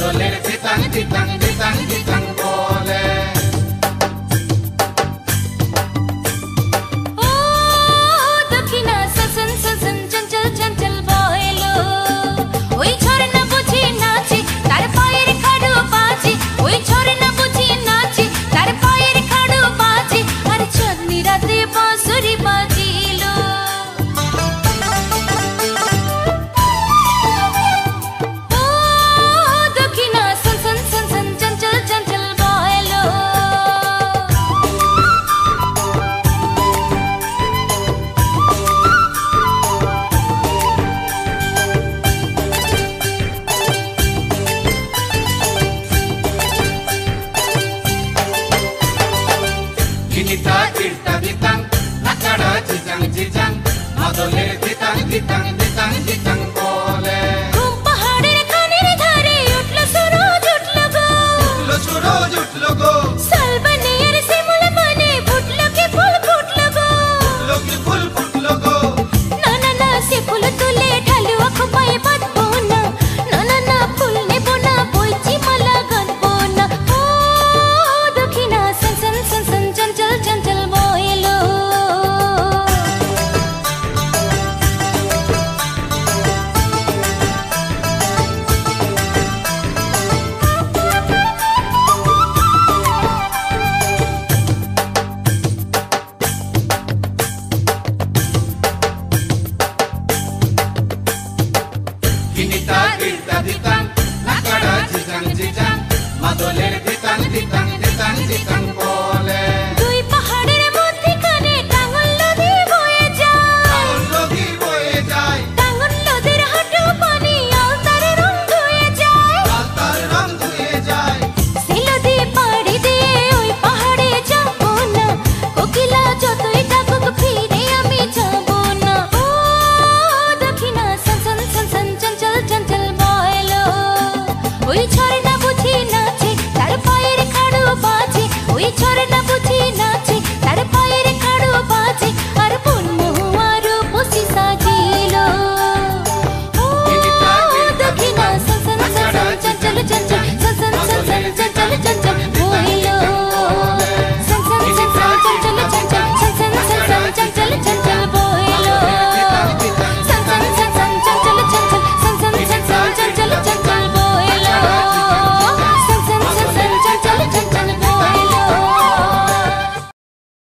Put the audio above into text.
মাদলের দিতাং দিতাং দিতাং দিতাং বলে। ও দক্ষিণা সনসন সনসন চঞ্চল চঞ্চল বয়লো, ওই ঝরনা বুঝি নাচে তার পায়ের খাড়ু বাজে, ওই ঝরনা বুঝি নাচে তার পায়ের খাড়ু বাজে, আর চাঁদনি রাতে বাঁশুরি বাজিলো। ও দক্ষিণা সনসন সনসন চঞ্চল চঞ্চল বয়লো। গিনিতা তীর্তা দিতাং নাকাড়া জিজাং জিজাং মাদলের দিতাং দিতাং দিতাং দিতাং বলে।